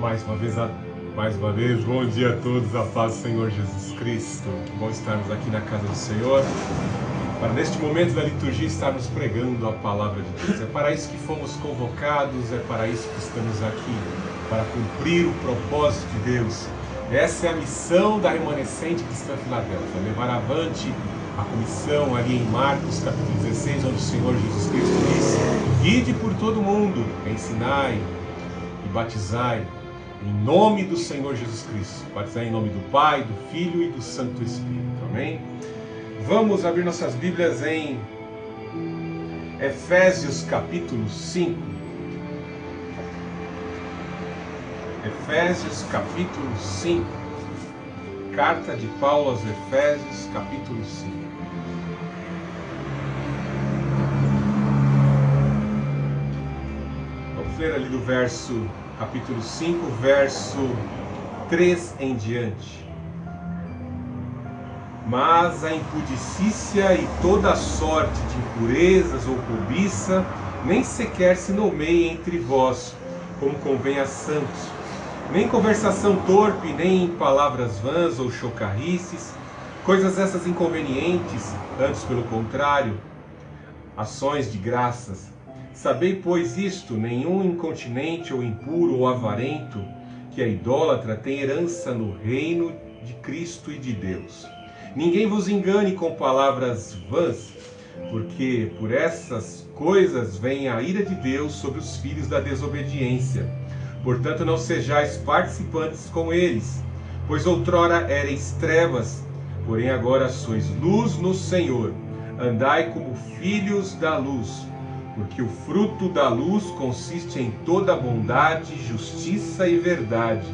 Mais uma vez, bom dia a todos, a paz do Senhor Jesus Cristo. Que bom estarmos aqui na casa do Senhor, para neste momento da liturgia estarmos pregando a palavra de Deus. É para isso que fomos convocados, é para isso que estamos aqui, para cumprir o propósito de Deus. Essa é a missão da remanescente cristã Filadélfia, levar avante a comissão ali em Marcos capítulo 16, onde o Senhor Jesus Cristo disse: ide por todo o mundo, ensinai e batizai em nome do Senhor Jesus Cristo. Batizar em nome do Pai, do Filho e do Santo Espírito. Amém? Vamos abrir nossas Bíblias em Efésios capítulo 5. Efésios capítulo 5. Carta de Paulo aos Efésios capítulo 5. Vamos ler ali do capítulo 5, verso 3 em diante. Mas a impudicícia e toda a sorte de impurezas ou cobiça nem sequer se nomeie entre vós, como convém a santos, nem conversação torpe, nem palavras vãs ou chocarrices, coisas essas inconvenientes, antes pelo contrário, ações de graças. Sabei, pois, isto: nenhum incontinente ou impuro ou avarento, que é idólatra, tem herança no reino de Cristo e de Deus. Ninguém vos engane com palavras vãs, porque por essas coisas vem a ira de Deus sobre os filhos da desobediência. Portanto, não sejais participantes com eles, pois outrora ereis trevas, porém agora sois luz no Senhor. Andai como filhos da luz, porque o fruto da luz consiste em toda bondade, justiça e verdade,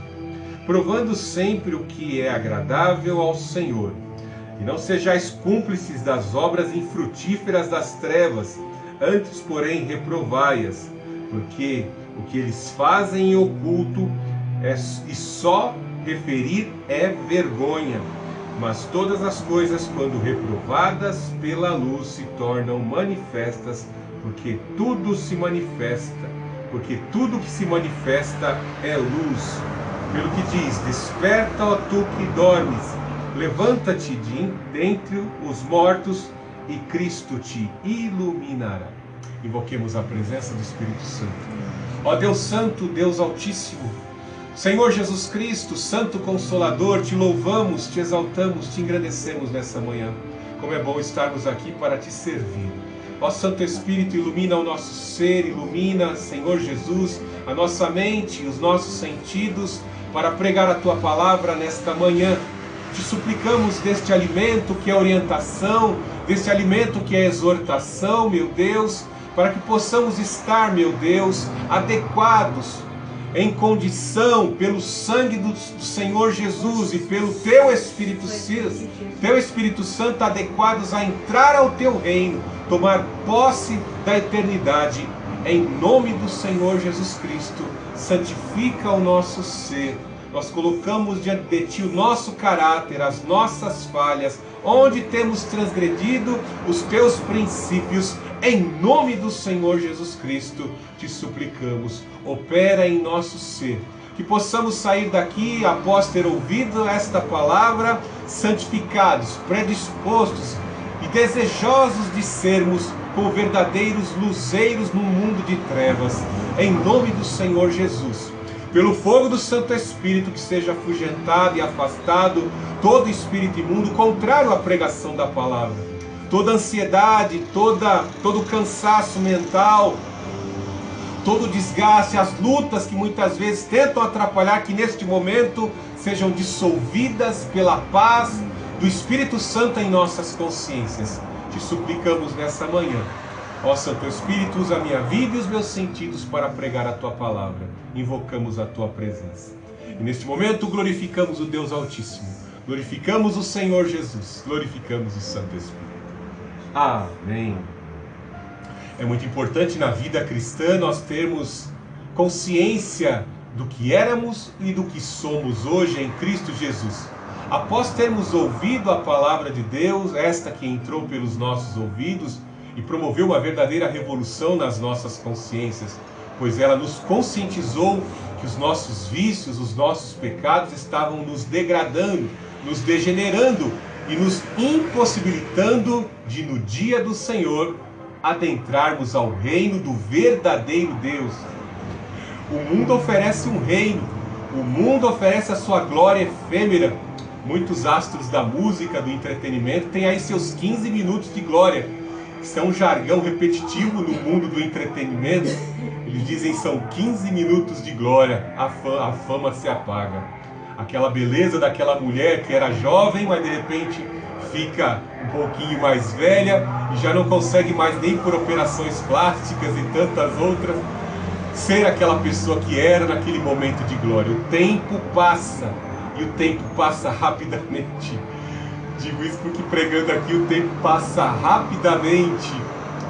provando sempre o que é agradável ao Senhor. E não sejais cúmplices das obras infrutíferas das trevas, antes, porém, reprovai-as, porque o que eles fazem em oculto e só referir é vergonha. Mas todas as coisas, quando reprovadas pela luz, se tornam manifestas, porque tudo que se manifesta é luz. Pelo que diz: desperta, ó tu que dormes, levanta-te de dentre os mortos, e Cristo te iluminará. Invoquemos a presença do Espírito Santo. Ó Deus Santo, Deus Altíssimo, Senhor Jesus Cristo, Santo Consolador, te louvamos, te exaltamos, te engrandecemos nessa manhã. Como é bom estarmos aqui para te servir. Ó Santo Espírito, ilumina o nosso ser, ilumina, Senhor Jesus, a nossa mente, os nossos sentidos, para pregar a Tua palavra nesta manhã. Te suplicamos deste alimento que é orientação, deste alimento que é exortação, meu Deus, para que possamos estar, meu Deus, adequados, em condição, pelo sangue do Senhor Jesus e pelo Teu Espírito Santo, adequados a entrar ao Teu reino, tomar posse da eternidade. Em nome do Senhor Jesus Cristo, santifica o nosso ser. Nós colocamos diante de Ti o nosso caráter, as nossas falhas, onde temos transgredido os Teus princípios. Em nome do Senhor Jesus Cristo, te suplicamos, opera em nosso ser, que possamos sair daqui, após ter ouvido esta palavra, santificados, predispostos e desejosos de sermos como verdadeiros luzeiros no mundo de trevas. Em nome do Senhor Jesus, pelo fogo do Santo Espírito, que seja afugentado e afastado todo espírito imundo contrário à pregação da palavra. Toda ansiedade, todo cansaço mental, todo desgaste, as lutas que muitas vezes tentam atrapalhar, que neste momento sejam dissolvidas pela paz do Espírito Santo em nossas consciências. Te suplicamos nessa manhã. Ó Santo Espírito, usa a minha vida e os meus sentidos para pregar a Tua palavra. Invocamos a Tua presença. E neste momento glorificamos o Deus Altíssimo. Glorificamos o Senhor Jesus. Glorificamos o Santo Espírito. Amém. É muito importante na vida cristã nós termos consciência do que éramos e do que somos hoje em Cristo Jesus. Após termos ouvido a palavra de Deus, esta que entrou pelos nossos ouvidos e promoveu uma verdadeira revolução nas nossas consciências, pois ela nos conscientizou que os nossos vícios, os nossos pecados estavam nos degradando, nos degenerando e nos impossibilitando de, no dia do Senhor, adentrarmos ao reino do verdadeiro Deus. O mundo oferece um reino, o mundo oferece a sua glória efêmera. Muitos astros da música, do entretenimento, têm aí seus 15 minutos de glória. Isso é um jargão repetitivo no mundo do entretenimento. Eles dizem são 15 minutos de glória, a fama se apaga. Aquela beleza daquela mulher que era jovem, mas de repente fica um pouquinho mais velha e já não consegue mais nem por operações plásticas e tantas outras ser aquela pessoa que era naquele momento de glória. O tempo passa e o tempo passa rapidamente. Digo isso porque pregando aqui o tempo passa rapidamente.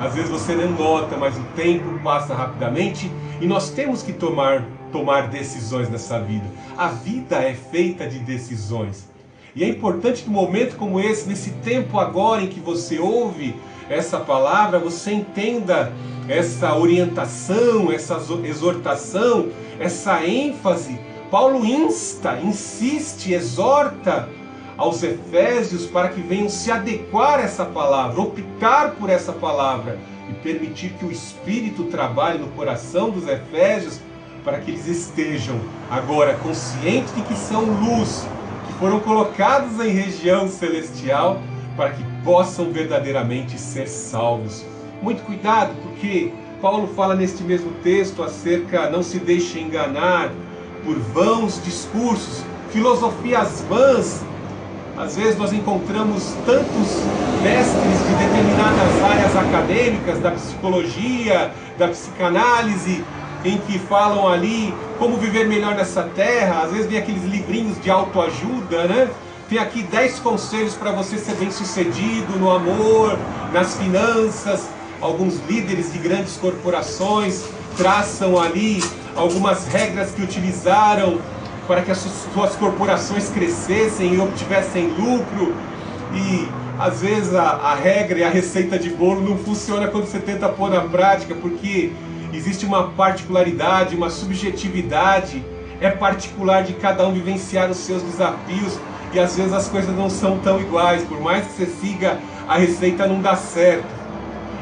Às vezes você não nota, mas o tempo passa rapidamente e nós temos que tomar decisões nessa vida. A vida é feita de decisões. E é importante que num momento como esse, nesse tempo agora em que você ouve essa palavra, você entenda essa orientação, essa exortação, essa ênfase. Paulo insiste, exorta aos Efésios para que venham se adequar a essa palavra, optar por essa palavra e permitir que o Espírito trabalhe no coração dos Efésios para que eles estejam agora conscientes de que são luz, que foram colocados em região celestial para que possam verdadeiramente ser salvos. Muito cuidado, porque Paulo fala neste mesmo texto acerca, não se deixe enganar por vãos discursos, filosofias vãs. Às vezes nós encontramos tantos mestres de determinadas áreas acadêmicas, da psicologia, da psicanálise, em que falam ali como viver melhor nessa terra. Às vezes vem aqueles livrinhos de autoajuda, né? Tem aqui 10 conselhos para você ser bem sucedido no amor, nas finanças. Alguns líderes de grandes corporações traçam ali algumas regras que utilizaram para que as suas corporações crescessem e obtivessem lucro. E às vezes a regra e a receita de bolo não funciona quando você tenta pôr na prática, porque existe uma particularidade, uma subjetividade. É particular de cada um vivenciar os seus desafios e às vezes as coisas não são tão iguais. Por mais que você siga a receita, não dá certo.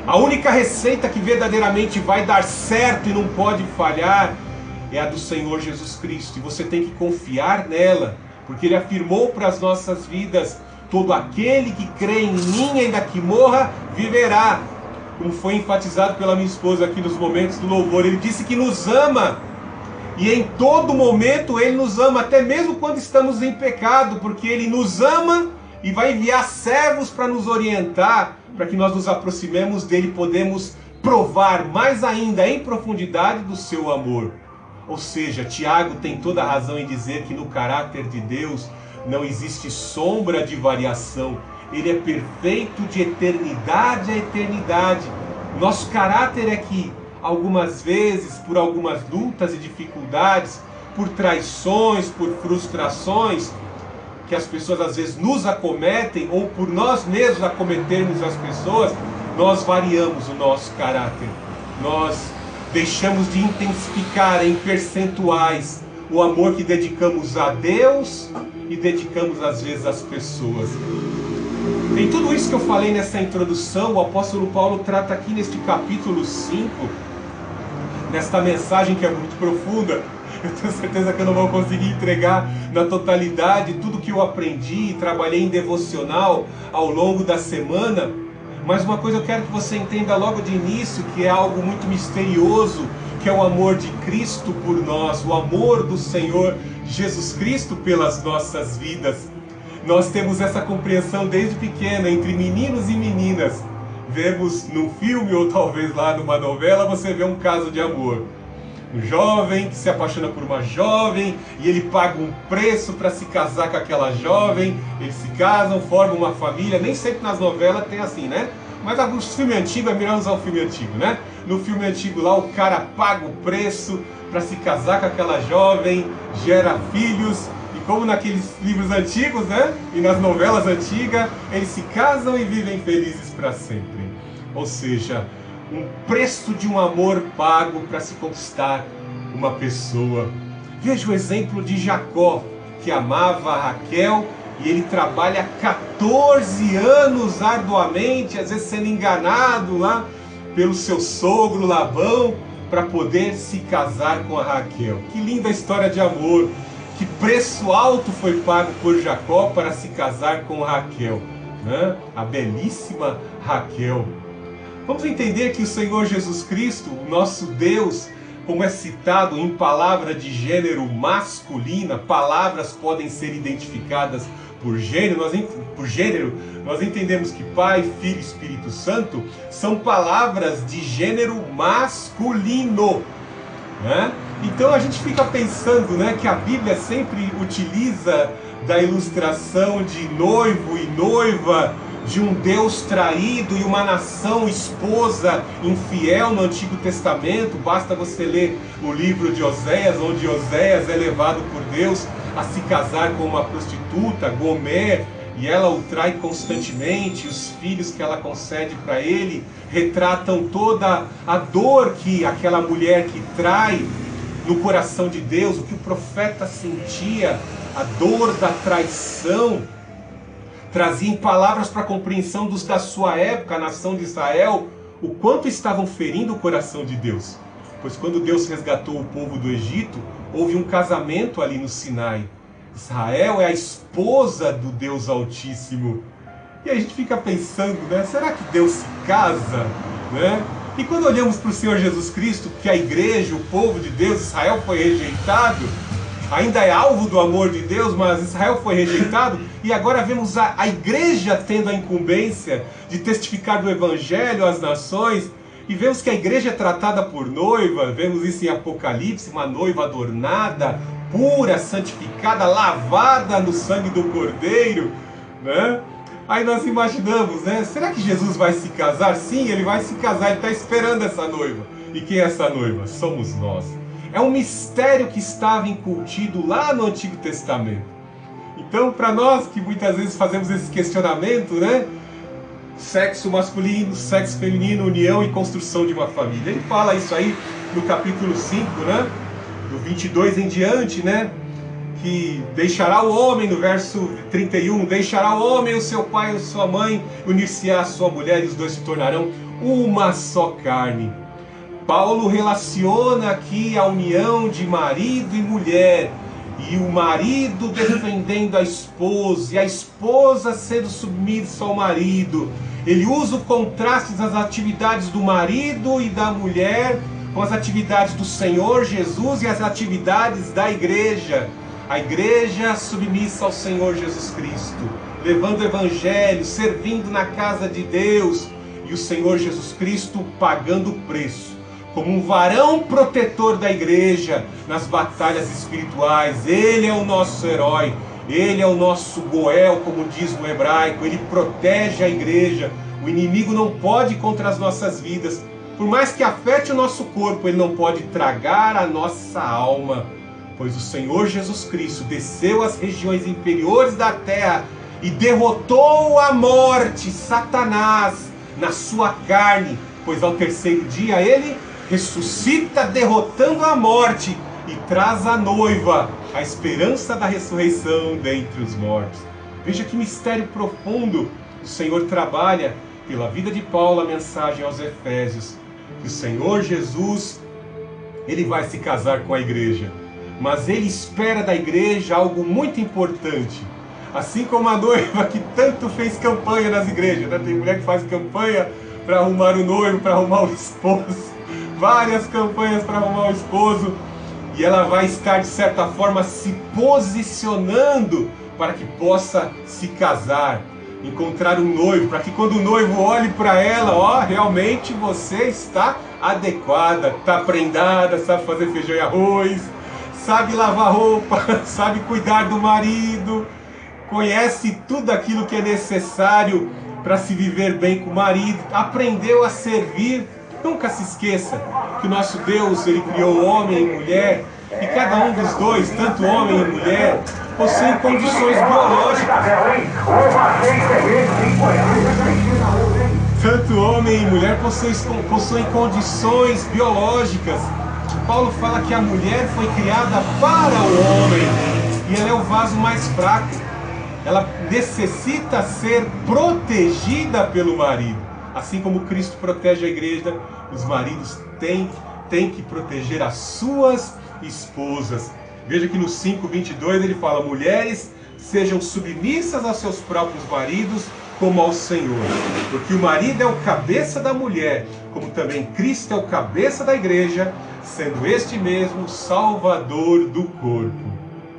A única receita que verdadeiramente vai dar certo e não pode falhar é a do Senhor Jesus Cristo. E você tem que confiar nela, porque Ele afirmou para as nossas vidas: todo aquele que crê em mim, ainda que morra, viverá. Como foi enfatizado pela minha esposa aqui nos momentos do louvor, Ele disse que nos ama. E em todo momento Ele nos ama, até mesmo quando estamos em pecado, porque Ele nos ama e vai enviar servos para nos orientar, para que nós nos aproximemos dele e podemos provar mais ainda em profundidade do seu amor. Ou seja, Tiago tem toda a razão em dizer que no caráter de Deus não existe sombra de variação. Ele é perfeito de eternidade a eternidade. Nosso caráter é que algumas vezes, por algumas lutas e dificuldades, por traições, por frustrações, que as pessoas às vezes nos acometem, ou por nós mesmos acometermos as pessoas, nós variamos o nosso caráter. Nós deixamos de intensificar em percentuais o amor que dedicamos a Deus e dedicamos às vezes às pessoas. Em tudo isso que eu falei nessa introdução, o apóstolo Paulo trata aqui neste capítulo 5, nesta mensagem que é muito profunda. Eu tenho certeza que eu não vou conseguir entregar na totalidade tudo que eu aprendi e trabalhei em devocional ao longo da semana. Mas uma coisa eu quero que você entenda logo de início, que é algo muito misterioso, que é o amor de Cristo por nós, o amor do Senhor Jesus Cristo pelas nossas vidas. Nós temos essa compreensão desde pequena, entre meninos e meninas. Vemos num filme ou talvez lá numa novela, você vê um caso de amor. Um jovem que se apaixona por uma jovem e ele paga um preço para se casar com aquela jovem. Eles se casam, formam uma família. Nem sempre nas novelas tem assim, né? Mas alguns filmes antigos, é melhor usar o filme antigo, né? No filme antigo lá, o cara paga o preço para se casar com aquela jovem, gera filhos. E como naqueles livros antigos, né? E nas novelas antigas, eles se casam e vivem felizes para sempre. Ou seja, um preço de um amor pago para se conquistar uma pessoa. Veja o exemplo de Jacó, que amava a Raquel, e ele trabalha 14 anos arduamente, às vezes sendo enganado lá pelo seu sogro Labão, para poder se casar com a Raquel. Que linda história de amor! Que preço alto foi pago por Jacó para se casar com Raquel, né? A belíssima Raquel. Vamos entender que o Senhor Jesus Cristo, o nosso Deus, como é citado em palavra de gênero masculina, palavras podem ser identificadas por gênero, nós entendemos que Pai, Filho e Espírito Santo são palavras de gênero masculino, né? Então a gente fica pensando, né, que a Bíblia sempre utiliza da ilustração de noivo e noiva, de um Deus traído e uma nação esposa infiel no Antigo Testamento. Basta você ler o livro de Oséias, onde Oséias é levado por Deus a se casar com uma prostituta, Gomer, e ela o trai constantemente. Os filhos que ela concede para ele retratam toda a dor que aquela mulher que trai no coração de Deus, o que o profeta sentia, a dor da traição. Trazia em palavras para a compreensão dos da sua época, a nação de Israel, o quanto estavam ferindo o coração de Deus. Pois quando Deus resgatou o povo do Egito, houve um casamento ali no Sinai. Israel é a esposa do Deus Altíssimo. E a gente fica pensando, né? Será que Deus se casa? Né? E quando olhamos para o Senhor Jesus Cristo, que a igreja, o povo de Deus, Israel foi rejeitado, ainda é alvo do amor de Deus, mas Israel foi rejeitado, e agora vemos a igreja tendo a incumbência de testificar do Evangelho às nações, e vemos que a igreja é tratada por noiva. Vemos isso em Apocalipse, uma noiva adornada, pura, santificada, lavada no sangue do Cordeiro, né? Aí nós imaginamos, né? Será que Jesus vai se casar? Sim, ele vai se casar, ele está esperando essa noiva. E quem é essa noiva? Somos nós. É um mistério que estava incutido lá no Antigo Testamento. Então, para nós que muitas vezes fazemos esse questionamento, né? Sexo masculino, sexo feminino, união e construção de uma família. Ele fala isso aí no capítulo 5, né? Do 22 em diante, né? Que deixará o homem, no verso 31, deixará o homem o seu pai e a sua mãe, unir-se-á a sua mulher, e os dois se tornarão uma só carne. Paulo relaciona aqui a união de marido e mulher, e o marido defendendo a esposa, e a esposa sendo submissa ao marido. Ele usa o contraste das atividades do marido e da mulher com as atividades do Senhor Jesus e as atividades da igreja. A igreja submissa ao Senhor Jesus Cristo, levando o Evangelho, servindo na casa de Deus, e o Senhor Jesus Cristo pagando o preço, como um varão protetor da igreja nas batalhas espirituais. Ele é o nosso herói, ele é o nosso Goel, como diz no hebraico. Ele protege a igreja. O inimigo não pode ir contra as nossas vidas. Por mais que afete o nosso corpo, ele não pode tragar a nossa alma. Pois o Senhor Jesus Cristo desceu às regiões inferiores da terra e derrotou a morte, Satanás, na sua carne. Pois ao terceiro dia ele ressuscita, derrotando a morte, e traz a noiva, a esperança da ressurreição dentre os mortos. Veja que mistério profundo o Senhor trabalha pela vida de Paulo, a mensagem aos Efésios, que o Senhor Jesus, ele vai se casar com a igreja, mas ele espera da igreja algo muito importante. Assim como a noiva que tanto fez campanha nas igrejas, né? Tem mulher que faz campanha para arrumar o noivo, para arrumar o esposo, várias campanhas para arrumar o esposo, e ela vai estar de certa forma se posicionando para que possa se casar, encontrar um noivo, para que quando o noivo olhe para ela, ó, realmente você está adequada, está prendada, sabe fazer feijão e arroz, sabe lavar roupa, sabe cuidar do marido, conhece tudo aquilo que é necessário para se viver bem com o marido, aprendeu a servir. Nunca se esqueça que o nosso Deus, ele criou homem e mulher, e cada um dos dois, tanto homem e mulher, possuem condições biológicas. Tanto homem e mulher possuem condições biológicas Paulo fala que a mulher foi criada para o homem e ela é o vaso mais fraco. Ela necessita ser protegida pelo marido. Assim como Cristo protege a igreja, os maridos têm que proteger as suas esposas. Veja que no 5:22 ele fala: mulheres, sejam submissas aos seus próprios maridos como ao Senhor, porque o marido é o cabeça da mulher, como também Cristo é o cabeça da igreja, sendo este mesmo o Salvador do corpo.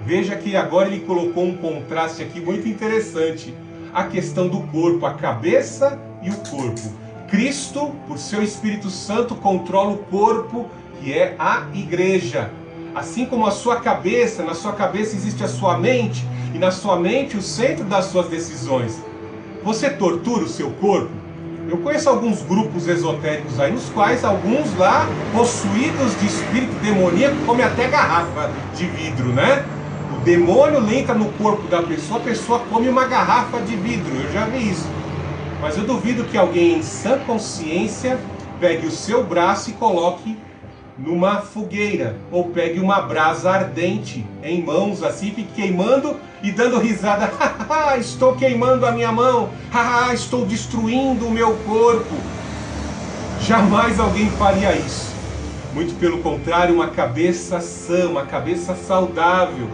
Veja que agora ele colocou um contraste aqui muito interessante, a questão do corpo, a cabeça e o corpo. Cristo, por seu Espírito Santo, controla o corpo, que é a igreja. Assim como a sua cabeça, na sua cabeça existe a sua mente, e na sua mente o centro das suas decisões. Você tortura o seu corpo? Eu conheço alguns grupos esotéricos aí, nos quais alguns lá, possuídos de espírito demoníaco, comem até garrafa de vidro, né? O demônio entra no corpo da pessoa, a pessoa come uma garrafa de vidro, eu já vi isso. Mas eu duvido que alguém em sã consciência pegue o seu braço e coloque numa fogueira, ou pegue uma brasa ardente em mãos assim, fique queimando e dando risada. Estou queimando a minha mão, estou destruindo o meu corpo. Jamais alguém faria isso. Muito pelo contrário, uma cabeça sã, uma cabeça saudável,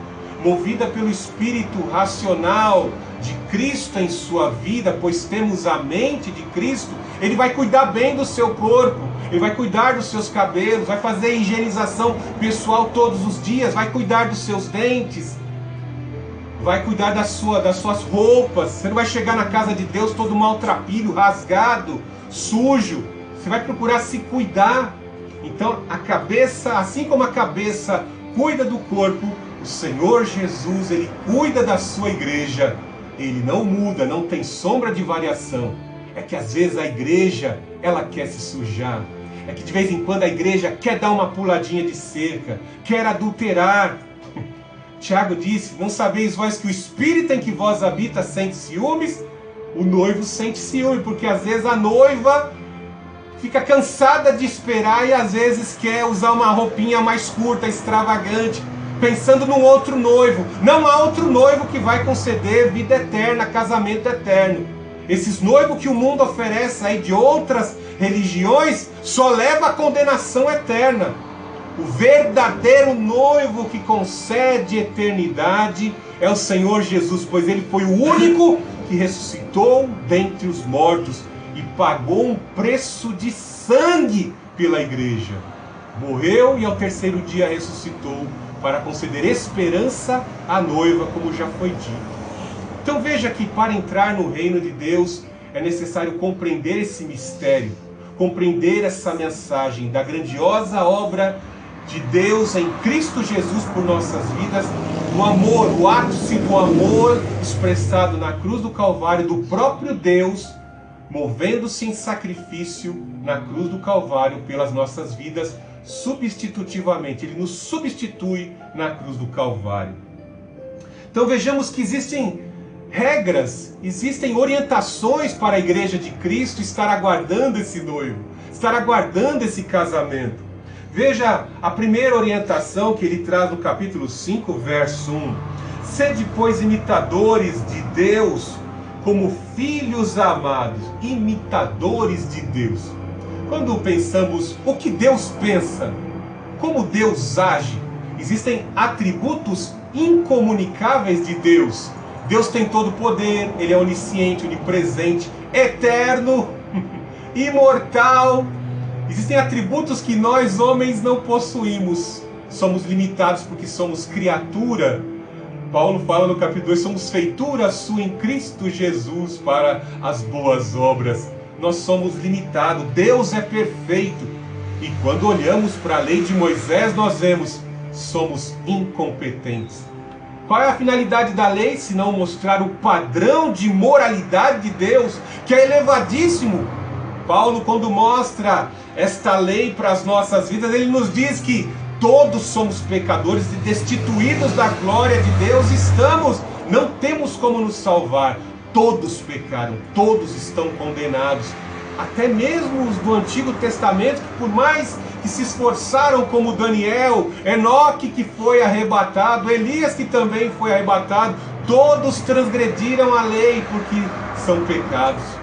movida pelo espírito racional de Cristo em sua vida, pois temos a mente de Cristo, ele vai cuidar bem do seu corpo, ele vai cuidar dos seus cabelos, vai fazer higienização pessoal todos os dias, vai cuidar dos seus dentes, vai cuidar das suas roupas. Você não vai chegar na casa de Deus todo maltrapilho, rasgado, sujo. Você vai procurar se cuidar. Então a cabeça, assim como a cabeça cuida do corpo, o Senhor Jesus, ele cuida da sua igreja. Ele não muda, não tem sombra de variação. É que às vezes a igreja, ela quer se sujar. É que de vez em quando a igreja quer dar uma puladinha de cerca, quer adulterar. Tiago disse: não sabeis vós que o Espírito em que vós habita sente ciúmes? O noivo sente ciúme, porque às vezes a noiva fica cansada de esperar e às vezes quer usar uma roupinha mais curta, extravagante, pensando num outro noivo. Não há outro noivo que vai conceder vida eterna, casamento eterno. Esses noivos que o mundo oferece aí de outras religiões só leva a condenação eterna. O verdadeiro noivo que concede eternidade é o Senhor Jesus, pois ele foi o único que ressuscitou dentre os mortos e pagou um preço de sangue pela igreja. Morreu e ao terceiro dia ressuscitou para conceder esperança à noiva, como já foi dito. Então veja que para entrar no reino de Deus é necessário compreender esse mistério, compreender essa mensagem da grandiosa obra de Deus em Cristo Jesus por nossas vidas, o amor, o ápice do amor expressado na cruz do Calvário do próprio Deus, movendo-se em sacrifício na cruz do Calvário pelas nossas vidas, substitutivamente. Ele nos substitui na cruz do Calvário. Então vejamos que existem regras, existem orientações para a igreja de Cristo estar aguardando esse noivo, estar aguardando esse casamento. Veja a primeira orientação que ele traz no capítulo 5, verso 1. Sede, pois, imitadores de Deus, como filhos amados, imitadores de Deus. Quando pensamos o que Deus pensa, como Deus age, existem atributos incomunicáveis de Deus. Deus tem todo o poder, ele é onisciente, onipresente, eterno, imortal. Existem atributos que nós homens não possuímos. Somos limitados porque somos criatura. Paulo fala no capítulo 2, somos feitura sua em Cristo Jesus para as boas obras. Nós somos limitados, Deus é perfeito. E quando olhamos para a lei de Moisés, nós vemos, somos incompetentes. Qual é a finalidade da lei, se não mostrar o padrão de moralidade de Deus, que é elevadíssimo? Paulo, quando mostra esta lei para as nossas vidas, ele nos diz que todos somos pecadores e destituídos da glória de Deus estamos, não temos como nos salvar. Todos pecaram, todos estão condenados. Até mesmo os do Antigo Testamento, que por mais que se esforçaram como Daniel, Enoque que foi arrebatado, Elias que também foi arrebatado, todos transgrediram a lei porque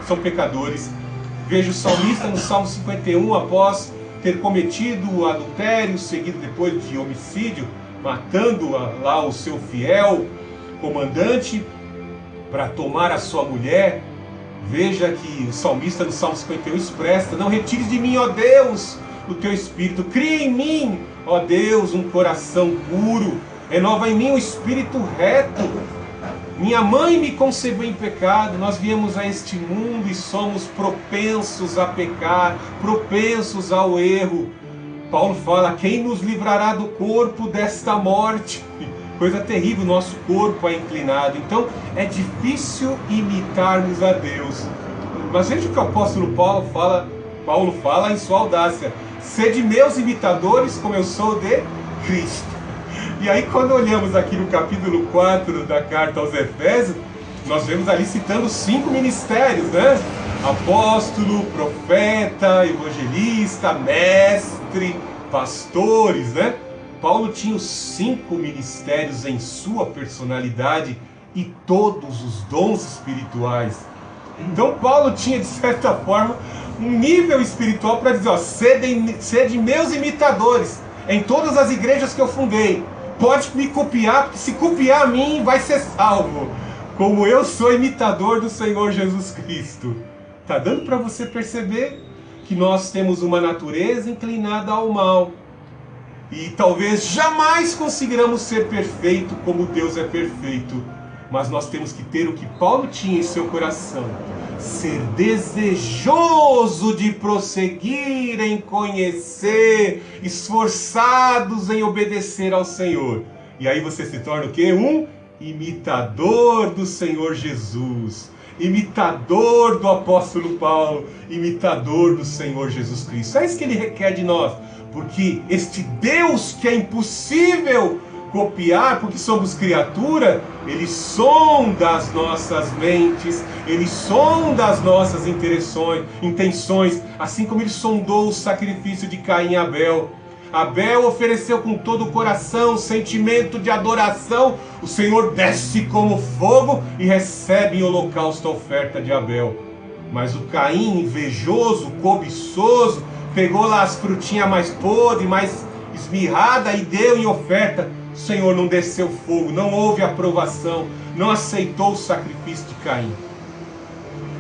são pecadores. Veja o salmista no Salmo 51, após ter cometido o adultério, seguido depois de homicídio, matando lá o seu fiel comandante para tomar a sua mulher. Veja que o salmista no Salmo 51 expressa: não retires de mim, ó Deus, o teu espírito, cria em mim, ó Deus, um coração puro, renova em mim um espírito reto. Minha mãe me concebeu em pecado. Nós viemos a este mundo e somos propensos a pecar, propensos ao erro. Paulo fala: quem nos livrará do corpo desta morte? Coisa terrível, nosso corpo é inclinado. Então é difícil imitarmos a Deus. Mas veja o que o apóstolo Paulo fala em sua audácia: sede meus imitadores como eu sou de Cristo. E aí, quando olhamos aqui no capítulo 4 da carta aos Efésios, nós vemos ali citando 5 ministérios, né? Apóstolo, profeta, evangelista, mestre, pastores, né? Paulo tinha os 5 ministérios em sua personalidade e todos os dons espirituais. Então Paulo tinha, de certa forma, um nível espiritual para dizer: ó, sede meus imitadores em todas as igrejas que eu fundei. Pode me copiar, porque se copiar a mim, vai ser salvo. Como eu sou imitador do Senhor Jesus Cristo. Está dando para você perceber que nós temos uma natureza inclinada ao mal. E talvez jamais conseguiremos ser perfeito como Deus é perfeito. Mas nós temos que ter o que Paulo tinha em seu coração: ser desejoso de prosseguir em conhecer, esforçados em obedecer ao Senhor. E aí você se torna o quê? Um imitador do Senhor Jesus, imitador do apóstolo Paulo, imitador do Senhor Jesus Cristo. É isso que ele requer de nós, porque este Deus que é impossível copiar, porque somos criatura, ele sonda as nossas mentes, ele sonda as nossas intenções, assim como ele sondou o sacrifício de Caim e Abel. Abel ofereceu com todo o coração, sentimento de adoração. O Senhor desce como fogo e recebe em holocausto a oferta de Abel. Mas o Caim, invejoso, cobiçoso, pegou lá as frutinhas mais podres, mais esmirradas e deu em oferta. O Senhor não desceu fogo, não houve aprovação, não aceitou o sacrifício de Caim.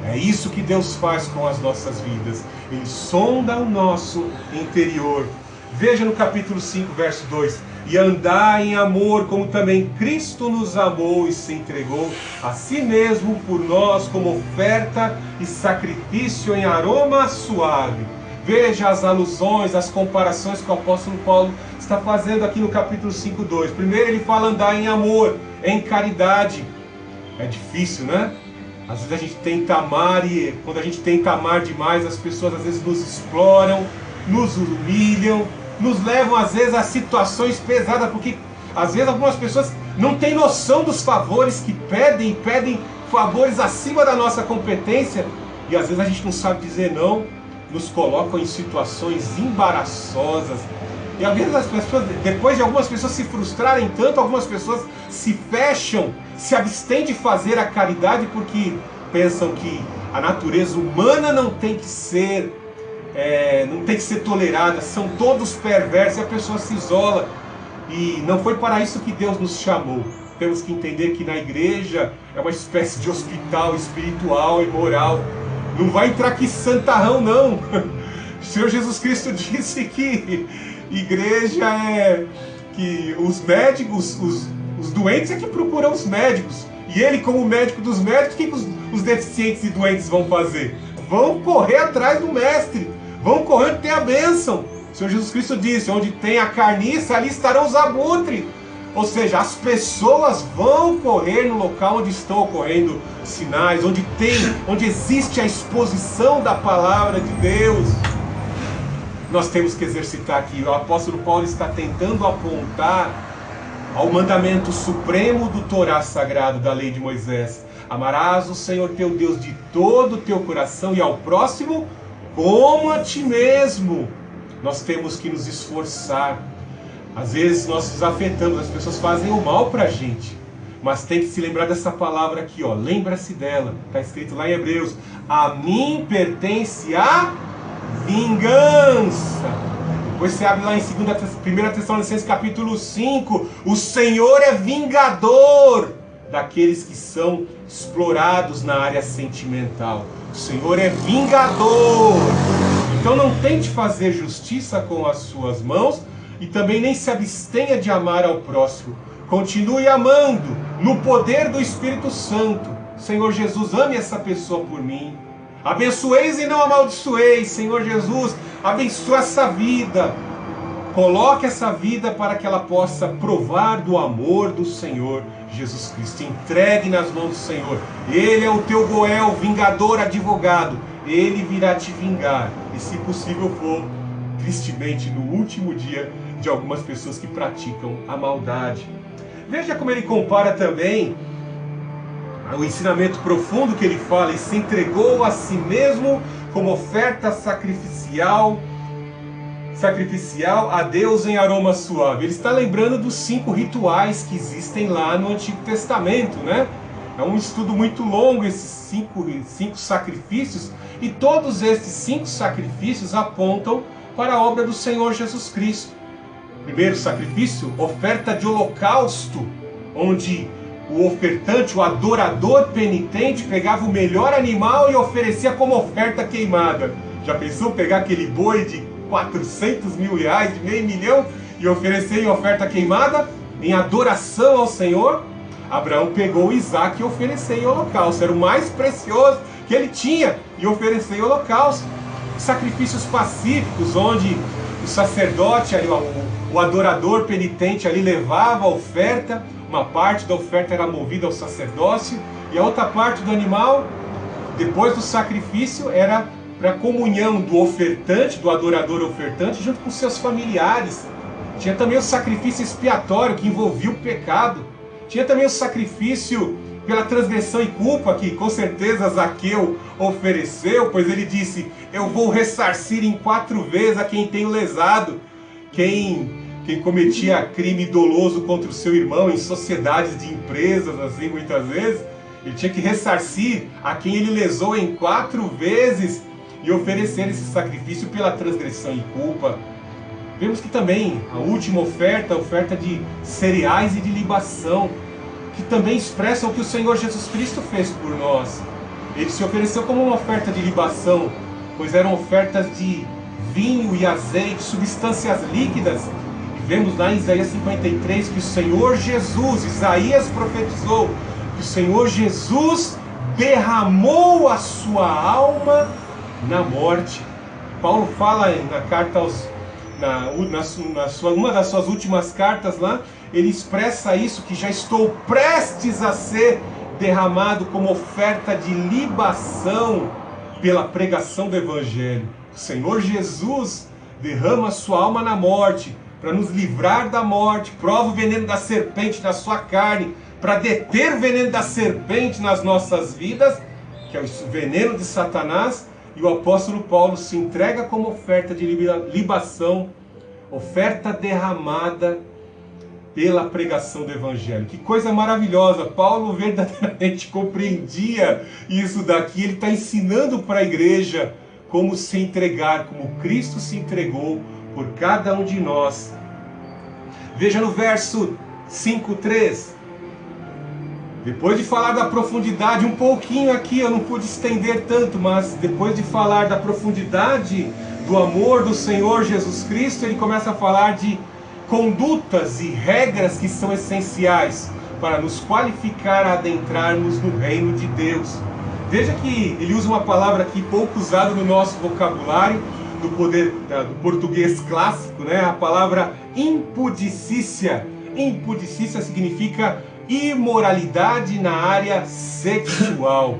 É isso que Deus faz com as nossas vidas. Ele sonda o nosso interior. Veja no capítulo 5, verso 2: e andai em amor, como também Cristo nos amou e se entregou a si mesmo por nós, como oferta e sacrifício em aroma suave. Veja as alusões, as comparações que o apóstolo Paulo está fazendo aqui no capítulo 5, 2. Primeiro ele fala andar em amor, em caridade. É difícil, né? Às vezes a gente tenta amar e quando a gente tenta amar demais, as pessoas às vezes nos exploram, nos humilham, nos levam às vezes a situações pesadas, porque às vezes algumas pessoas não têm noção dos favores que pedem favores acima da nossa competência, e às vezes a gente não sabe dizer não, nos colocam em situações embaraçosas. E às vezes as pessoas, depois de algumas pessoas se frustrarem tanto, algumas pessoas se fecham, se abstêm de fazer a caridade porque pensam que a natureza humana não tem que ser tolerada, são todos perversos, e a pessoa se isola. E não foi para isso que Deus nos chamou. Temos que entender que na igreja é uma espécie de hospital espiritual e moral. Não vai entrar aqui santarrão, não. O Senhor Jesus Cristo disse que igreja é que os médicos, os doentes é que procuram os médicos. E ele, como médico dos médicos, o que os deficientes e doentes vão fazer? Vão correr atrás do mestre. Vão correr onde tem a bênção. O Senhor Jesus Cristo disse: onde tem a carniça, ali estarão os abutres. Ou seja, as pessoas vão correr no local onde estão ocorrendo sinais, onde existe a exposição da palavra de Deus. Nós temos que exercitar aqui. O apóstolo Paulo está tentando apontar ao mandamento supremo do Torá sagrado, da lei de Moisés: amarás o Senhor teu Deus de todo o teu coração e ao próximo como a ti mesmo. nós temos que nos esforçar. Às vezes nós nos afetamos, as pessoas fazem o mal para a gente, mas tem que se lembrar dessa palavra aqui, ó. Lembra-se dela, está escrito lá em Hebreus: a mim pertence a vingança. Depois você abre lá em 1 Tessalonicenses capítulo 5, o Senhor é vingador daqueles que são explorados na área sentimental. O Senhor é vingador. Então não tente fazer justiça com as suas mãos e também nem se abstenha de amar ao próximo. Continue amando no poder do Espírito Santo. Senhor Jesus, ame essa pessoa por mim. Abençoeis e não amaldiçoeis. Senhor Jesus, abençoa essa vida. Coloque essa vida para que ela possa provar do amor do Senhor Jesus Cristo. Entregue nas mãos do Senhor. Ele é o teu Goel, vingador, advogado. Ele virá te vingar. E se possível for, tristemente, no último dia de algumas pessoas que praticam a maldade. Veja como ele compara também o ensinamento profundo que ele fala: e se entregou a si mesmo como oferta sacrificial a Deus em aroma suave. Ele está lembrando dos 5 rituais que existem lá no Antigo Testamento, né? É um estudo muito longo, esses cinco sacrifícios, e todos esses 5 sacrifícios apontam para a obra do Senhor Jesus Cristo. Primeiro sacrifício, oferta de holocausto, onde o ofertante, o adorador penitente, pegava o melhor animal e oferecia como oferta queimada. Já pensou pegar aquele boi de 400 mil reais, de $500 mil, e oferecer em oferta queimada, em adoração ao Senhor? Abraão pegou Isaac e ofereceu em holocausto. Era o mais precioso que ele tinha, e ofereceu em holocausto. Sacrifícios pacíficos, onde o sacerdote, o adorador penitente ali levava a oferta. Uma parte da oferta era movida ao sacerdócio, e a outra parte do animal, depois do sacrifício, era para a comunhão do ofertante, do adorador ofertante, junto com seus familiares. Tinha também o sacrifício expiatório, que envolvia o pecado. Tinha também o sacrifício pela transgressão e culpa, que com certeza Zaqueu ofereceu, pois ele disse: eu vou ressarcir em 4 vezes a quem tenho lesado. Quem cometia crime doloso contra o seu irmão em sociedades de empresas, assim, muitas vezes, ele tinha que ressarcir a quem ele lesou em 4 vezes e oferecer esse sacrifício pela transgressão e culpa. Vemos que também a última oferta, a oferta de cereais e de libação, que também expressam o que o Senhor Jesus Cristo fez por nós. Ele se ofereceu como uma oferta de libação, pois eram ofertas de vinho e azeite, substâncias líquidas. E vemos lá em Isaías 53 que o Senhor Jesus, Isaías profetizou, que o Senhor Jesus derramou a sua alma na morte. Paulo fala na carta aos uma das suas últimas cartas lá, ele expressa isso, que já estou prestes a ser derramado como oferta de libação pela pregação do Evangelho. O Senhor Jesus derrama a sua alma na morte, para nos livrar da morte, prova o veneno da serpente na sua carne, para deter o veneno da serpente nas nossas vidas, que é o veneno de Satanás. E o apóstolo Paulo se entrega como oferta de libação, oferta derramada pela pregação do Evangelho. Que coisa maravilhosa! Paulo verdadeiramente compreendia isso daqui. Ele está ensinando para a igreja como se entregar, como Cristo se entregou por cada um de nós. Veja no verso 5:3. Depois de falar da profundidade, um pouquinho aqui, eu não pude estender tanto, mas depois de falar da profundidade do amor do Senhor Jesus Cristo, ele começa a falar de condutas e regras que são essenciais para nos qualificar a adentrarmos no reino de Deus. Veja que ele usa uma palavra aqui pouco usada no nosso vocabulário, do português clássico, né? A palavra impudicícia. Impudicícia significa imoralidade na área sexual.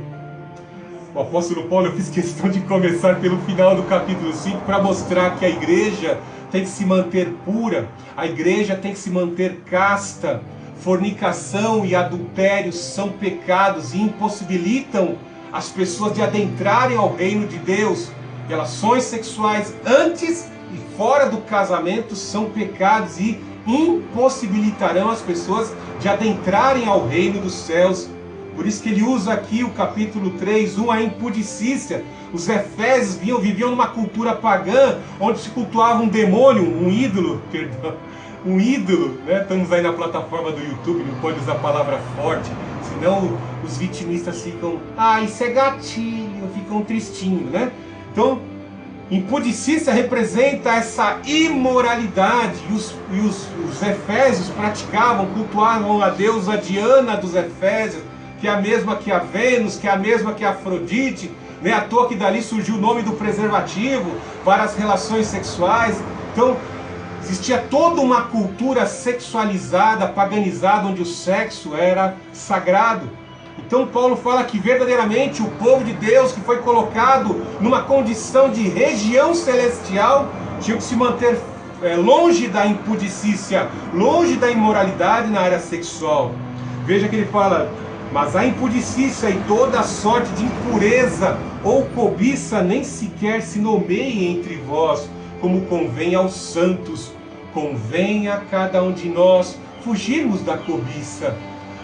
O apóstolo Paulo, eu fiz questão de começar pelo final do capítulo 5 para mostrar que a igreja tem que se manter pura, a igreja tem que se manter casta. Fornicação e adultério são pecados e impossibilitam as pessoas de adentrarem ao reino de Deus. Relações sexuais antes fora do casamento são pecados e impossibilitarão as pessoas de adentrarem ao reino dos céus. Por isso que ele usa aqui o capítulo 3:1, a impudicícia. Os efésios viviam numa cultura pagã, onde se cultuava um demônio, um ídolo, né? Estamos aí na plataforma do YouTube, não pode usar palavra forte, senão os vitimistas ficam, isso é gatilho, ficam tristinhos, né? Então, impudicícia representa essa imoralidade, e os efésios cultuavam a deusa Diana dos Efésios, que é a mesma que a Vênus, que é a mesma que a Afrodite, né? À toa que dali surgiu o nome do preservativo para as relações sexuais. Então, existia toda uma cultura sexualizada, paganizada, onde o sexo era sagrado. Então Paulo fala que verdadeiramente o povo de Deus, que foi colocado numa condição de região celestial, tinha que se manter longe da impudicícia, longe da imoralidade na área sexual. Veja que ele fala: mas a impudicícia e toda sorte de impureza ou cobiça nem sequer se nomeie entre vós, como convém aos santos. Convém a cada um de nós fugirmos da cobiça.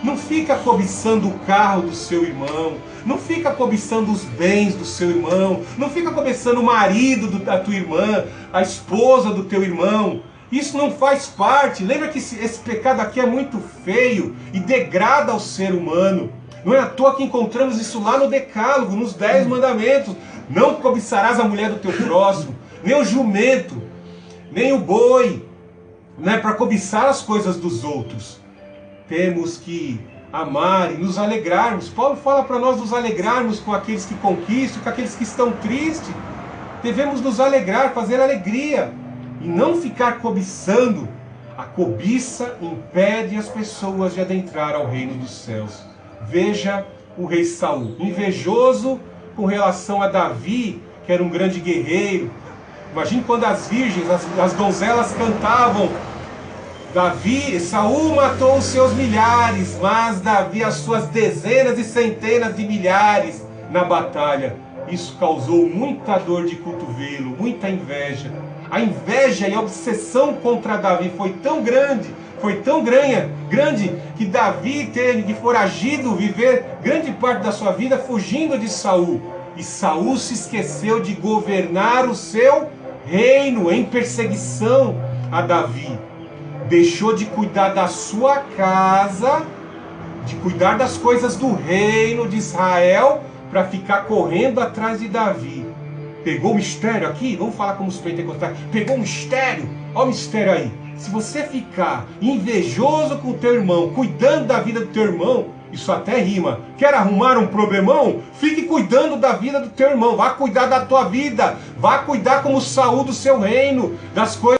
Não fica cobiçando o carro do seu irmão, não fica cobiçando os bens do seu irmão, não fica cobiçando o marido da tua irmã, a esposa do teu irmão. Isso não faz parte. Lembra que esse pecado aqui é muito feio e degrada ao ser humano. Não é à toa que encontramos isso lá no Decálogo, nos 10 mandamentos. Não cobiçarás a mulher do teu próximo, nem o jumento, nem o boi, né, para cobiçar as coisas dos outros. Temos que amar e nos alegrarmos. Paulo fala para nós nos alegrarmos com aqueles que conquistam, com aqueles que estão tristes. Devemos nos alegrar, fazer alegria e não ficar cobiçando. A cobiça impede as pessoas de adentrar ao reino dos céus. Veja o rei Saul, invejoso com relação a Davi, que era um grande guerreiro. Imagine quando as virgens, as donzelas cantavam: Saul matou os seus milhares, mas Davi as suas dezenas e centenas de milhares na batalha. Isso causou muita dor de cotovelo, muita inveja. A inveja e a obsessão contra Davi foi tão grande, que Davi teve que foragido, viver grande parte da sua vida fugindo de Saul. E Saul se esqueceu de governar o seu reino em perseguição a Davi. Deixou de cuidar da sua casa, de cuidar das coisas do reino de Israel, para ficar correndo atrás de Davi. Pegou o mistério aqui? Vamos falar como os pentecostais. Pegou o mistério? Olha o mistério aí. Se você ficar invejoso com o teu irmão, cuidando da vida do teu irmão, isso até rima. Quer arrumar um problemão? Fique cuidando da vida do teu irmão. Vá cuidar da tua vida. Vá cuidar como Saul do seu reino, das coisas